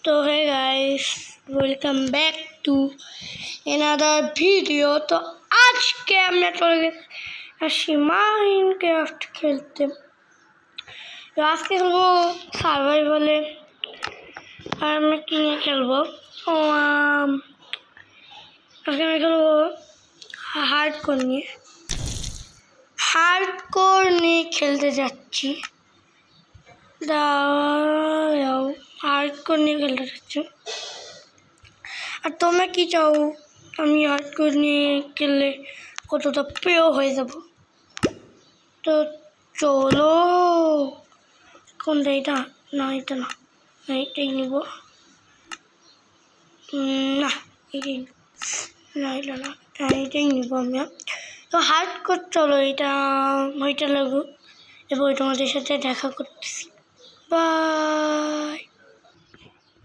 तो है guys, welcome back to another video. तो आज के আমরা চলে গেছি মাইনক্রাফট খেলতে। তো আজকে খেলবো সার্ভাইভালে। আর আমরা কি নিয়ে খেলবো? আজকে আমি খেলবো হার্ডকোর নিয়ে। হার্ডকোর নিয়ে খেলতে যাচ্ছি। হার্ডকোর নিয়ে খেলতে যাচ্ছি। আর তোমরা কি চাও আমি হার্ডকোর নিয়ে খেললে কতটা প্রিয় হয়ে যাব? তো চলো, কোনটা? এটা না, এটা না, এটাই নিব। না এটাই না, এটা না, এটাই নিব আমি। তো হার্ডকোর চলো, এটা ওইটা লাগুক এবং তোমাদের সাথে দেখা করতেছি। বাই।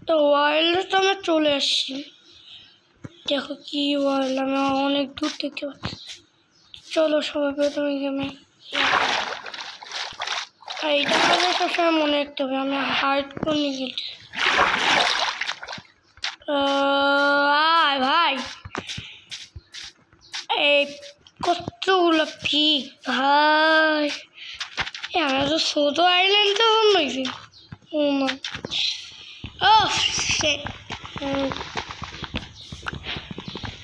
তো ওয়ার্ল্ডে তো আমরা চলে আসছি। দেখো কি ওয়ার্ল্ড, আমি অনেক দূর থেকে পাচ্ছি। চলো সবাই প্রথমে গেমে। আর এটা আমাদের সবসময় মনে রাখতে হবে, আমি হার্ডকোর নিয়ে খেলছি। ভাই এই কতগুলো পিক ভাই, আমরা তো ছোট আইল্যান্ড তো বানাইছি।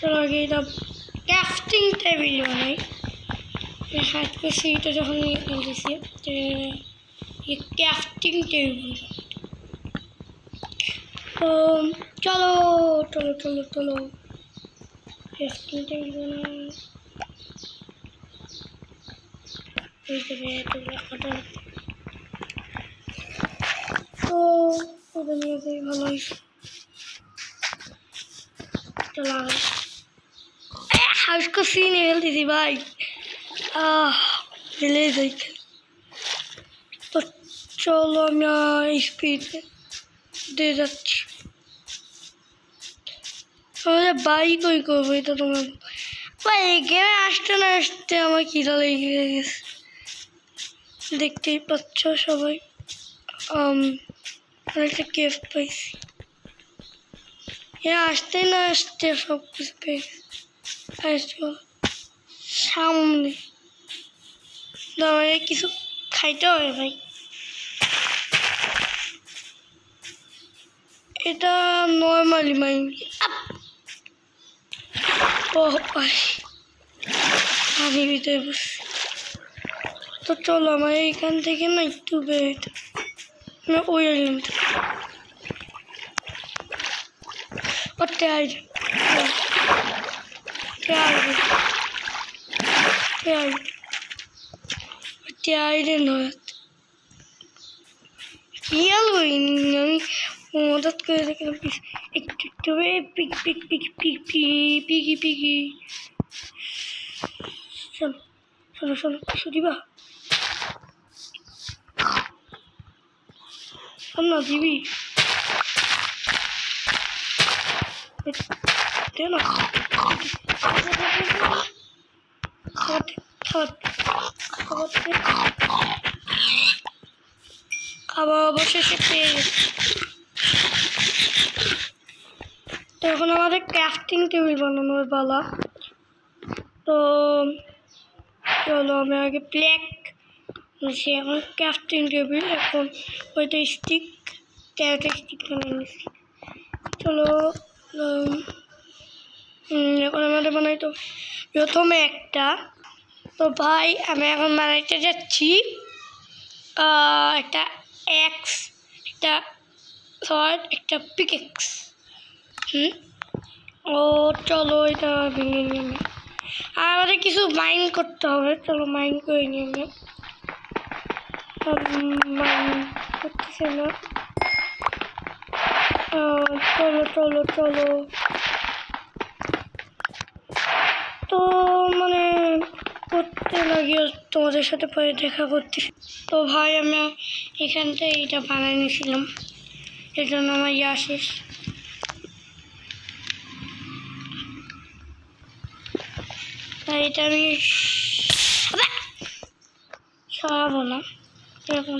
চলো আগে এটা ক্রাফটিং টেবিল বানাই। হার্ডকোর সেইটা যখন নিয়ে খেলতেছি, ক্রাফটিং টেবিল। তো চলো চলো চলো চলো ক্রাফটিং টেবিল বানাই। তো ওটা নিয়ে যাই, ভালো হয়েছে। চলো হাউস को सीन खेलती भाई, मिले যাই। তো চলো আমি স্পিড দিয়ে যাচ্ছি। আমাদের বাইক ওই করবো, এটা তোমার ভাই গেমে আসতে না আসতে আমার খিদা লেগে গেছে, দেখতেই পাচ্ছ সবাই। অনেকটা কেফ পাইছি, আসতে না আসতে সব কিছু পেয়েছি। সামনে দাঁড়িয়ে কিছু খাইতে হবে ভাই। এটা নর্মালি মাইন। ও ভাই আমি ভিতরে বসছি। তো চলো আমার এইখান থেকে না একটু বের, আমি ওই আইলাম কি আলবো আমি মদত করে দেখলাম একটু একটু পিক পিক পিক পিক পিকি পিকি। চলো চলো চলো, কিছু দিবা না? দিবি না? খাবার অবশেষে পেয়ে গেছে। তো এখন আমাদের ক্রাফটিং টেবিল বানানোর পালা। তো চলো আমি আগে প্লেক, এখন ক্রাফটিং টেবিল, এখন ওইটা স্টিক, তেরোটা স্টিক বানিয়ে নিচ্ছি। চলো এখন আমাদের বানাইতো প্রথমে একটা। তো ভাই আমি এখন বানাইতে যাচ্ছি একটা এক্স, একটা শর্ট, একটা পিকেক্স। ও চলো এটা ভেঙে নিয়ে আমি, আর আমাদের কিছু মাইন করতে হবে। চলো মাইন করে নিয়ে আমি, মাইন করতেছে না। চলো চলো চলো। তো মানে করতে লাগিয়ে তোমাদের সাথে পরে দেখা করতেছি। তো ভাই আমি এখান থেকে এটা বানাই নিয়েছিলাম, এর জন্য আমার শেষ। তাই এটা আমি সরাবো না, এরকম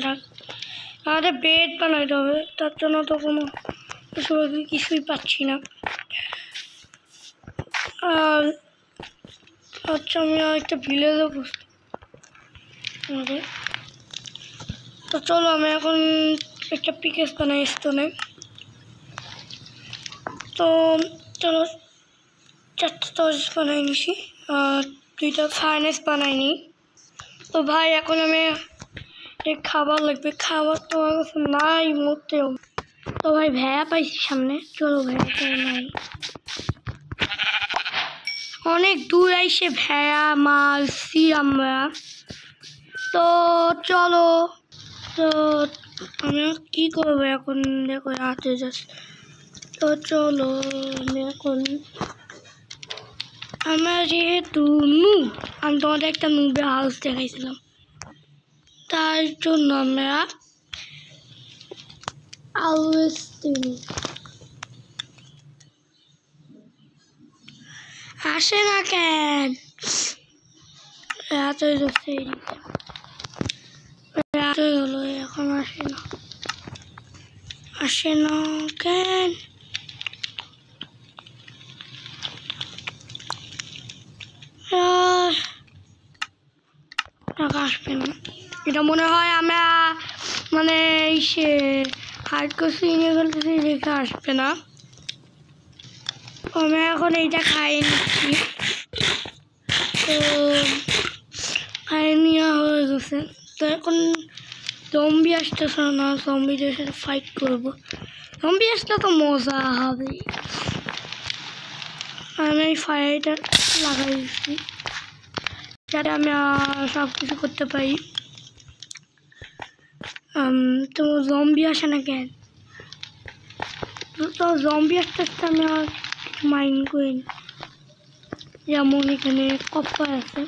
আমাদের বেড বানাইতে হবে। তার জন্য তো কোনো সেভাবে কিছুই পাচ্ছি না। আর আচ্ছা আমি একটা ভিলেজে বসতে আমাদের। তো চলো আমি এখন একটা পিকেস বানাই স্টোনে। তো চলো 4টা টর্চ বানাই নিছি, আর 2টা ফার্নেস বানাইনি। তো ভাই এখন আমি খাবার লাগবে, খাবার তো আমার কাছে নাই মোটেও। তো ভাই ভ্যায়া পাইছি সামনে, চলো ভ্যায়া নাই, অনেক দূর আইসে ভ্যায়া মারছি আমরা। তো চলো, তো আমি কি করবো এখন, দেখো রাতে যাচ্ছি। তো চলো আমি এখন, আমরা যেহেতু নুব, আমি তোমাদের একটা নুবের হাউস দেখাইছিলাম, তার জন্য আমরা অলওয়েজ আসে না কেন, রাত হয়ে যাচ্ছে, রাত হয়ে গেলো এখন আসে না কেন। আসবে না, এটা মনে হয় আমরা মানে সে হার্ড করছি নিয়ে ফেলতেছি, দেখে আসবে না। আমি এখন এইটা খাইয়ে নিচ্ছি, তো খাইয়ে নেওয়া হয়ে গেছে। তো এখন জম্বি আসতেছে না, জম্বিদের সাথে ফাইট করবো, জম্বি আসলে তো মজা হবে। আমি এই ফায়ারটা লাগাই দিচ্ছি যাতে আমি সব কিছু করতে পারি। তো জম্বি আসে না কেন, তো জম্বি আসতে আসতে আমি আর কিছু মাইন্ড করিনি, যেমন এখানে কপার আছে,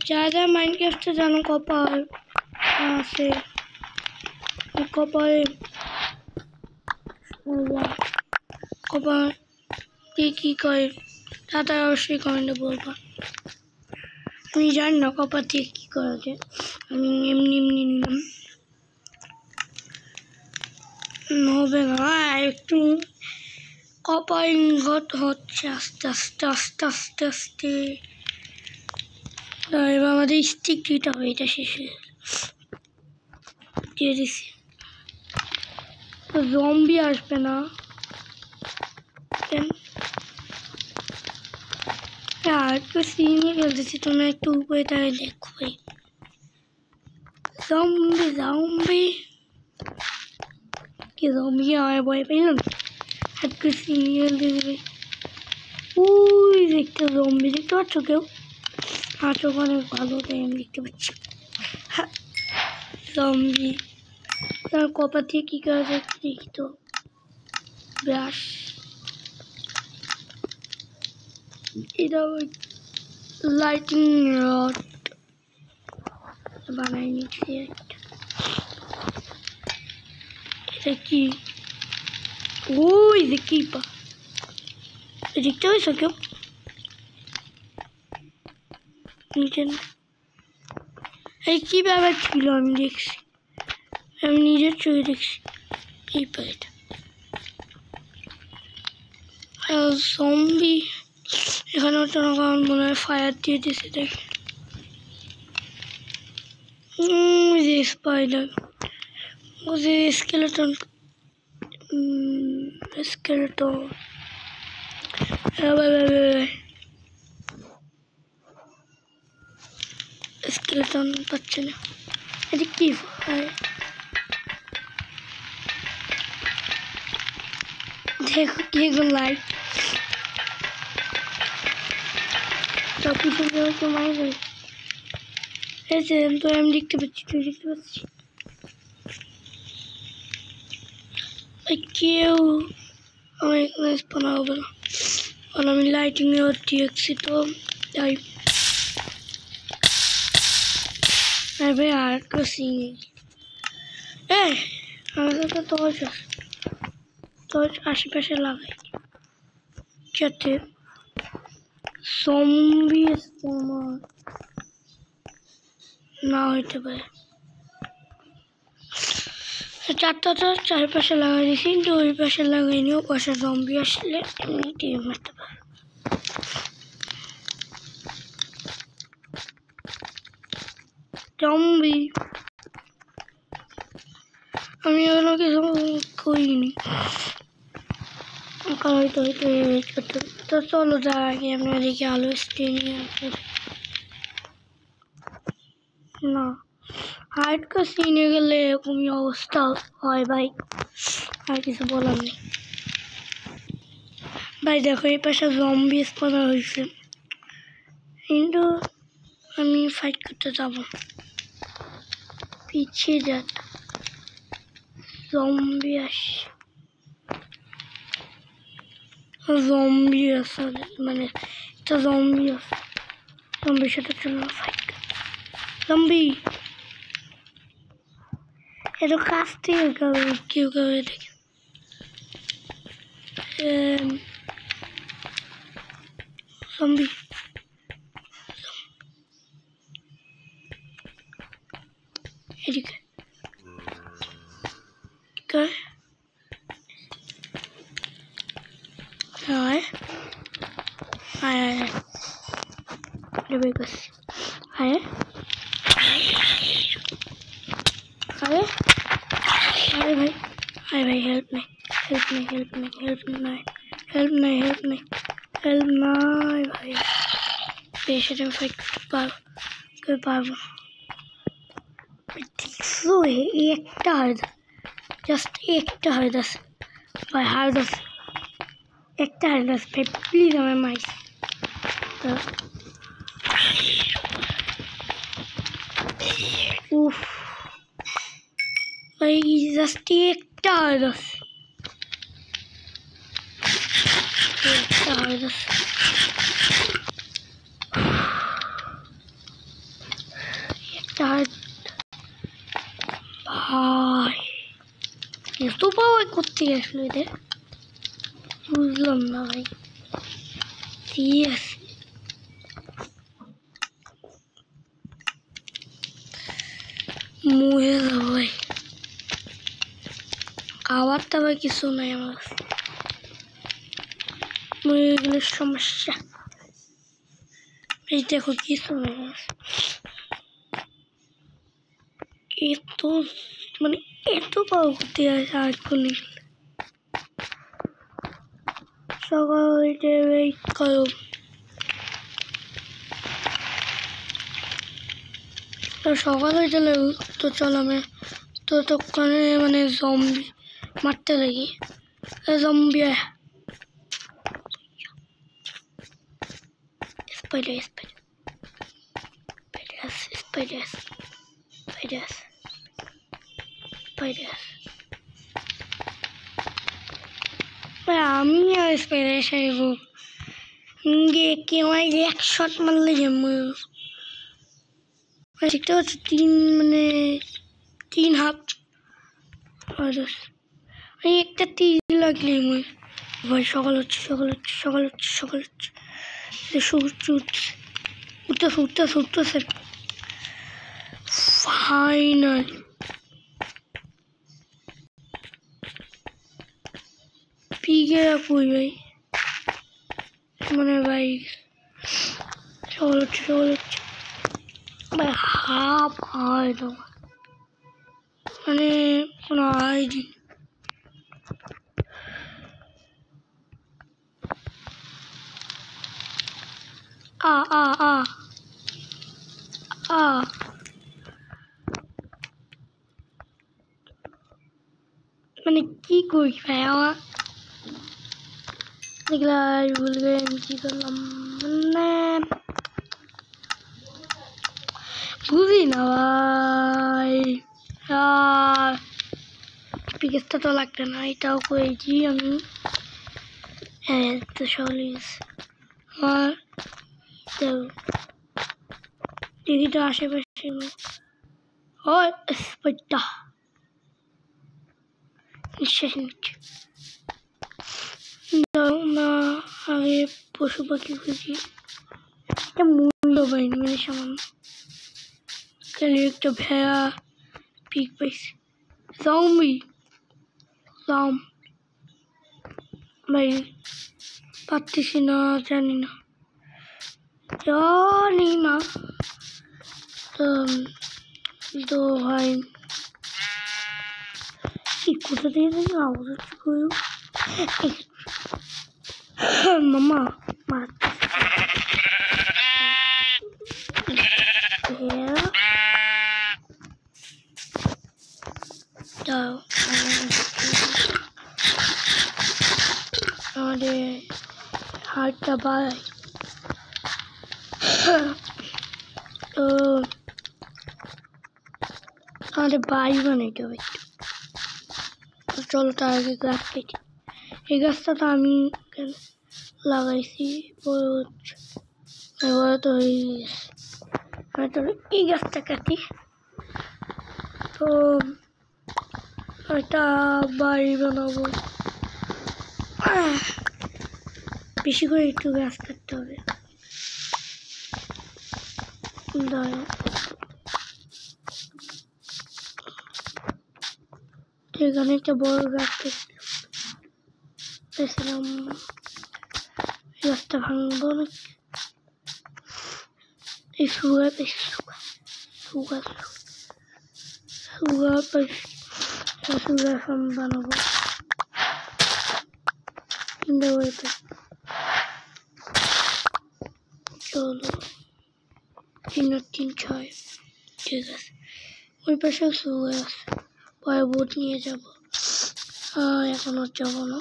যা যা মাইন্ড ক্রাফটে জানো কপার আছে, কপার কি করে তারা অবশ্যই কমেন্টে বলবা। আমি জানি না কপার দিয়ে কী করা যায়, আমি এমনি নিলাম, হবে না একটু কপার ইনগট হচ্ছে আস্তে আস্তে আস্তে আস্তে আস্তে। এবার আমাদের স্টিক দিতে হবে, এটা শেষে দিয়ে দিছি, জম্বি আসবে না আর একটু সিনিয়ে খেলতেছি, তোমরা একটু উপরে তাই দেখো ভাই, জম্বি জম্বি কি জম্বি আমার ভয় পেলাম, একটু সিনিয়ে খেলতে দেবে। ওই দেখতে জম্বি দেখতে পাচ্ছ কেউ, আর চোখ অনেক ভালো তাই আমি দেখতে পাচ্ছি জম্বি। তার কপার দিয়ে কী করা যায় দেখি তো, ব্রাশ, এটা লাইটিং রড বানাই নিচ্ছি একটা। এটা কি, ওই যে কি পা দেখতে পাইছ কেউ নিচে, এই কি ব্যাপার ছিল আমি দেখছি, আমি নিজের চোখে দেখছি কি পা এটা জম্বি। এখানে হচ্ছে না কারণ মনে হয় ফায়ার দিয়ে দিয়েছে, দেখ যে স্পাইডার, ও যে স্কেলেটন স্কেলেটন স্কেলেটন পাচ্ছে না, এটা কি দেখো কি লাইট সব কিছু মাইনে তো আমি দেখতে পাচ্ছি, তুই দেখতে পাচ্ছি কেউ আমার এখানে স্পনা হবে না, কারণ আমি লাইটিং দিয়েছি। তো তাই ভাই আর একটা সিন আমাদের তো টর্চ আশেপাশে লাগাই যাতে জম্বি না হইতে পারে। চারটাটা চারপাশে লাগাই দিয়েছি, কিন্তু ওই পাশে লাগাইনি, ও পাশে জম্বি আসলে এমনি মারতে পারে। জম্বি আমি এগুলো কিছু করিনি, হয়তো হয়তো তো চলো যার আগে আমি ওদিকে আলু স্টেনে না হাইট কাছে নিয়ে গেলে এরকমই অবস্থা হয় ভাই, আর কিছু বলার নেই ভাই। দেখো এই পাশে জম্বি স্পন হয়েছে, কিন্তু আমি ফাইট করতে যাব, পিছিয়ে যাক, জম্বি আসে, জম্বি আছে, মানে একটা জম্বি আছে, জম্বির সাথে চলো ফাইট কর। জম্বি এটা কাছ থেকে কেউ দেখে জম্বি এদিকে আয় আয় আয় বের করছি, আয় আরে আরে ভাই, আরে ভাই হেল্প নাই, হেল্প নাই, হেল্প নাই, হেল্প নাই, হেল্প নাই, হেল্প নাই, হেল্প নাই ভাই, এর সাথে আমি ফাইট করতে পারবো না। দেখছো একটা হয়, জাস্ট একটা হয় দাস ভাই, হার দাস একটা হয় দাস ভাই, প্লিজ আমার মাইক উফ ভাই, জাস্ট একটা হয় দাস, একটা হয় দাস একটা হয় ভাই, এত পাওয়ার করতে আসলো এদের, বুঝলাম না ভাই, সিরিয়াস মরে যাবো ভাই, খাবার টাবার কিছু নাই আমার, মরে গেলে সমস্যা, এই দেখো কিছু নাই এত, মানে এত পাওয়া করতে আসে আর কোনো সকাল উঠে ওয়েট করো, সকাল হয়ে গেলে তো চল আমি তো তখনে মানে জম্বি মারতে লাগি, zombie spider spider spider spider spider ভাই, আমি আর স্পাইডার সাইব গিয়ে কেউ এক শট মারলে যে দেখতে পাচ্ছি তিন হাত একটা তীর লাগলে ভাই, সকাল হচ্ছে সূর্য উঠতেছে ফাইনাল, পিকে রাখুই ভাই, মানে ভাই সকাল হচ্ছে ভাই, হাফ হয় তোমার মানে কোনো আইডি মানে কি করি ভাই, আমার দেখলা ভুল করে আমি কি করলাম, মানে বুঝি না ভাই, আর পিকেসটা তো লাগবে না, এটাও করেছি আমি, হ্যাঁ তো সলিস আমার দিদিটা আশেপাশে স্পাইডটা নিঃশ্বাস নিচ্ছে না, আগে পশু পাখি খুঁজি, একটা মূল্য পাইনি, মানে সামান্য খালি একটা ভেড়া পিক পাইছি, জম্বি ভাই পারতেছি না, জানি না তো ভাই কি কোথা দিয়ে জানি আওয়াজ হচ্ছে কেউ মামা আমাদের হাতটা বাড়াই তো আমাদের বাড়ি বানাইতে হবে। চলো তার আগে গাছ কেটে, এই গাছটা তো আমি লাগাইছি বড় তো হয়ে গেছে। চলো এই গাছটা কাটি, তো একটা বাড়ি বানাবো। বেশি করে একটু গাছ কাটতে হবে। এখানে একটা বড় গাছ পেয়েছিলাম, গাছটা ভাঙবো না। এই সুগার ফার্ম বানাবো। চলো 3 আর 3 6, ঠিক আছে। ওই পাশে সুগার আছে, পরে বোট নিয়ে যাবো। এখন আর যাবো না।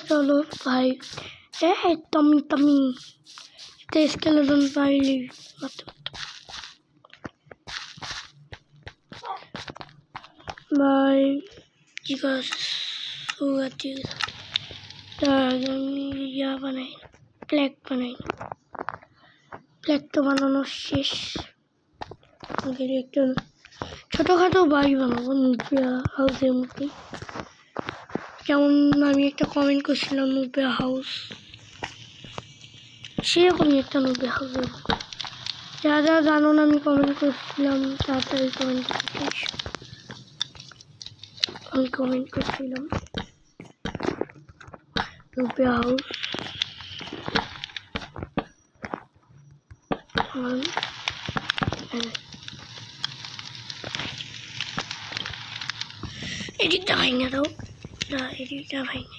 চলো ভাই, টমি স্কেলেটন পাইলি ভাই কি করছে সুগার, ঠিক আছে। তার আমি বানাই, ফ্ল্যাগ বানাই। ফ্ল্যাগ তো বানানো শেষ। একটা ছোটোখাটো বাড়ি বানাবো নুবিয়া হাউসের মতো। যেমন আমি একটা কমেন্ট করছিলাম নুবিয়া হাউস, সেরকমই একটা নুবিয়া হাউস। যা যা জানো না আমি কমেন্ট করছিলাম, তাড়াতাড়ি কমেন্ট করতে আমি কমেন্ট করছিলাম নুবিয়া হাউস। এদিকটা ভাঙে দাও, না এদিকটা ভাঙে।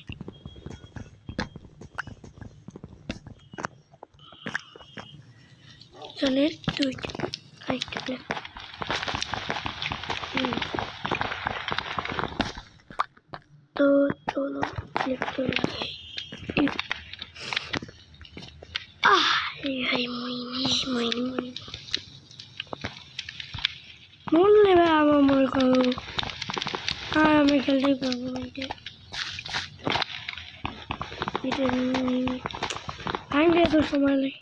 জনের দুইটা আরেকটা প্লেট। তো চলো প্লেটটা লাগাই। মরলে ভাই আমার মনে করো, আর আমি খেলতেই পারবো না। এটা ভাঙতে এত সময় লাগে।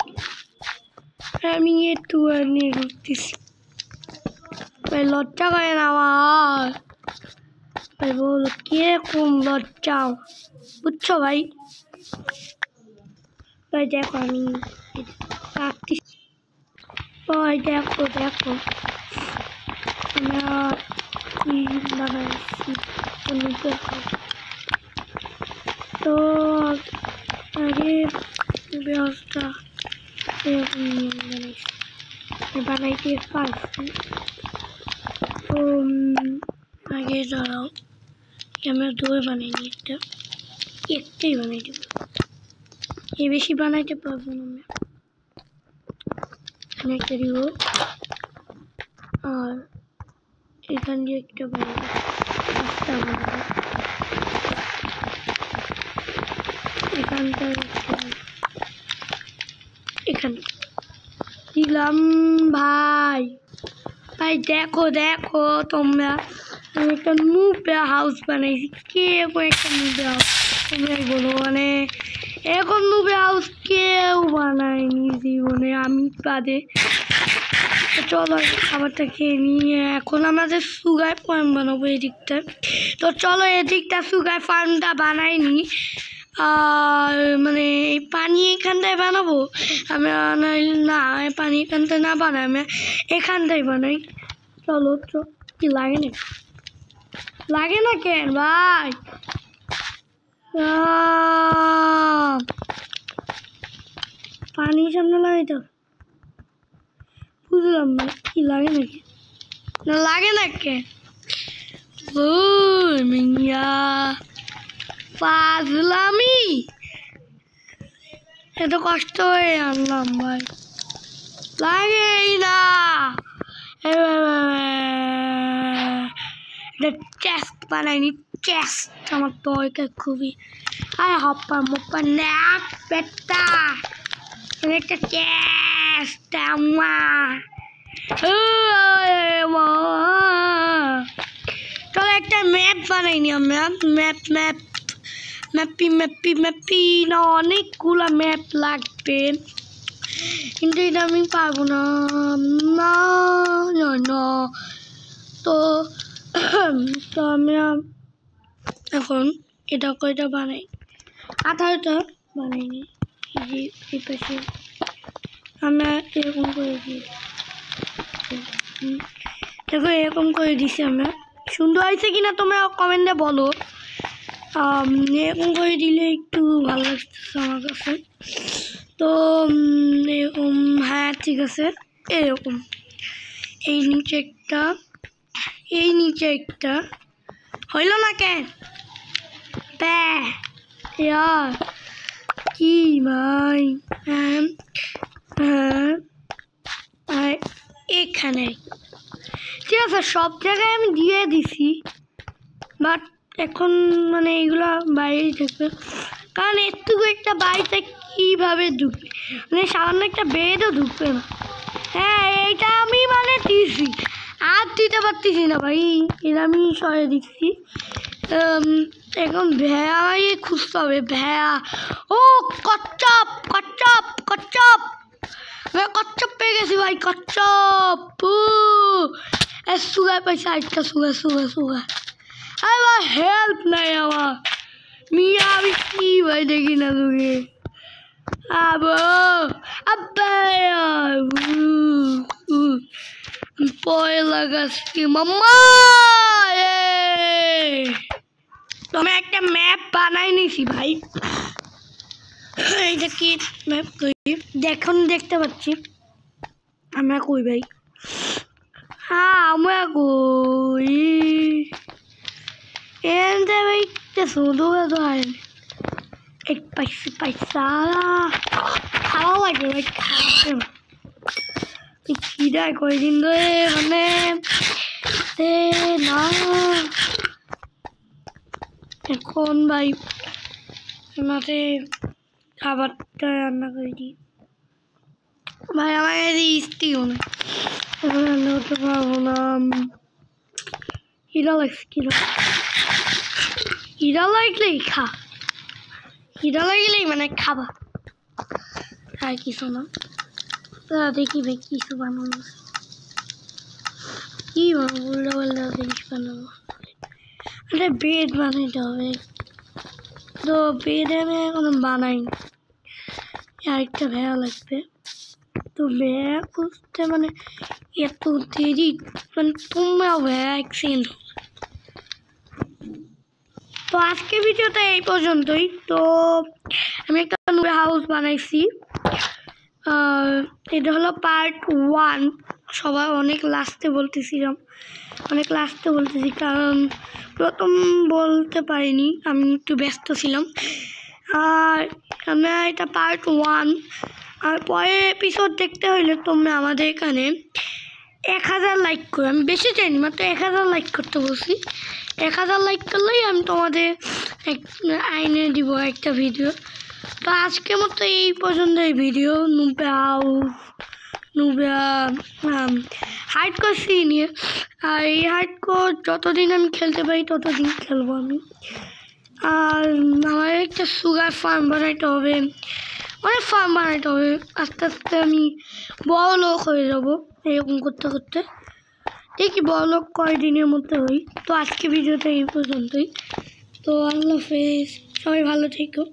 আমি একটু নিয়ে ঘুরতেছি ভাই, লজ্জা করে না আমার ভাই, বলো কিরকম লজ্জাও, বুঝছো ভাই? ভাই দেখো আমি কাটতেছি ভাই, দেখো আমরা কি লাগাইছি। তো আগে ব্যবস্থা এরকম বানাইতে পারছি। তো আগে দাঁড়াও, আমরা দই বানাই নি, একটাই বানাই দেবো, এর বেশি বানাইতে পারবো না আমরা। এখানে একটা দিব, আর এখান দিয়ে একটা বানাবো, পাঁচটা বানাবো। এখানটা এখানে দিলাম ভাই। দেখো তোমরা, আমি একটা নুবিয়া হাউস বানাইছি। কিরকম একটা নুবিয়া হাউস তোমরাই বলো, মানে এরকম নুবিয়া হাউস কেউ বানায়নি জীবনে, আমি বাদে। চলো খাবারটা খেয়ে নিয়ে এখন আমাদের সুগার ফার্ম বানাবো এদিকটা। তো চলো এদিকটা সুগার ফার্মটা বানাইনি, আর মানে এই পানি এখানটায় বানাবো আমি, না পানি এখানটায় না বানাই আমি এখানটায় বানাই। চলো কি লাগে না, লাগে না কেন ভাই? পানির সামনে লাগাই তো বুঝলাম না, কি লাগে নাকি? না লাগে না কে? ও মিয়া পাজলামি, এত কষ্ট হয়ে আনলাম ভাই, লাগেই না। চেস্ট বানাইনি, চেস্ট আমার তো খুবই আয় হপ্পা মপ্পা নাক পেটা একটা চেস্ট আমার। চলো একটা ম্যাপ বানাইনি আমরা, ম্যাপি না অনেকগুলো ম্যাপ লাগবে, কিন্তু এটা আমি পারবো না। তো আমরা এখন এটা কয়টা বানাই, 18টা বানাইনি। এই পাশে আমরা এরকম করে দিই, দেখো এরকম করে দিছি আমরা। সুন্দর হয়েছে কিনা তোমরা কমেন্টে বলো। এরকম করে দিলে একটু ভালো লাগতেছে আমার কাছে। তো এরকম, হ্যাঁ ঠিক আছে, এরকম এই নিচে একটা হইল না কেন? কি ভাই, এখানে ঠিক আছে, সব জায়গায় আমি দিয়ে দিছি, বাট এখন মানে এইগুলা বাইরেই থাকবে, কারণ এটুকু একটা বাড়িতে কীভাবে ঢুকবে, মানে সামান্য একটা বেডও ঢুকবে না। হ্যাঁ এইটা আমি মানে দিছি, আর দিতে পারতেছি না ভাই, এটা আমি সরে দিচ্ছি। এখন ভেয়া খুঁজতে হবে, ভেয়া। ও কচ্ছপ কচ্ছপ কচ্ছপ কচ্ছপ পেয়ে গেছি ভাই, কচ্ছপ। সুগার পাইছে, আরেকটা সুগার। আরে ভাই হেল্প নাই আমার, মিয়া আমি কি ভাই দেখি না তোকে। পয় লাগাচ্ছি মাম্মা। তুমি একটা ম্যাপ বানাই নিছি ভাই, এইটা কি ম্যাপ কই দেখুন, দেখতে পাচ্ছি আমরা কই ভাই, হ্যাঁ আমরা কই এনতে ভাই শুধু এক পয়সা খাওয়া লাগে ভাই, খাওয়া খিদায় কয়দিন ধরে মানে না। এখন ভাই আমাকে খাবারটা রান্না করে দিই ভাই, আমার কাছে ইস্তিও না, এখন রান্না করতে পারবো না। খিদা লাগছে, খিদা লাগলেই খিদা লাগলেই মানে খাবা, আর কিছু না। দেখি ভাই কিছু বানানো, কি বানাবো, উল্টা জিনিস বানাবো, একটা বেড বানাইতে হবে। তো বেড আমি এখনো বানাইনি, আরেকটা ভেড়া লাগবে। তো ভেড়া খুঁজতে মানে এত দেরি, মানে তোমরাও ভেড়া এক্সচেঞ্জ। তো আজকে ভিডিওটা এই পর্যন্তই। তো আমি একটা হাউস বানাইছি, এটা হলো পার্ট 1। সবাই অনেক লাস্টে বলতেছি কারণ প্রথম বলতে পারিনি, আমি একটু ব্যস্ত ছিলাম। আর আমরা এটা পার্ট 1, আর পরের এপিসোড দেখতে হইলে তোমরা আমাদের এখানে 1000 লাইক করো। আমি বেশি চাইনি, মাত্র 1000 লাইক করতে বলছি। 1000 লাইক করলেই আমি তোমাদের আইনে দিব একটা ভিডিও। তো আজকের মতো এই পর্যন্ত এই ভিডিও। হার্ডকোর নিয়ে, আর এই হার্ডকোর যতদিন আমি খেলতে পারি ততদিন খেলবো আমি। আর আমার একটা সুগার ফার্ম বানাইতে হবে, অনেক ফার্ম বানাইতে হবে, আস্তে আস্তে আমি বড় লোক হয়ে যাবো এরকম করতে করতে। দেখি বড় লোক কয়দিনের মধ্যে হই। তো আজকে ভিডিওটা এই পর্যন্তই। তো আল্লাহ হাফেজ, সবাই ভালো থেকো।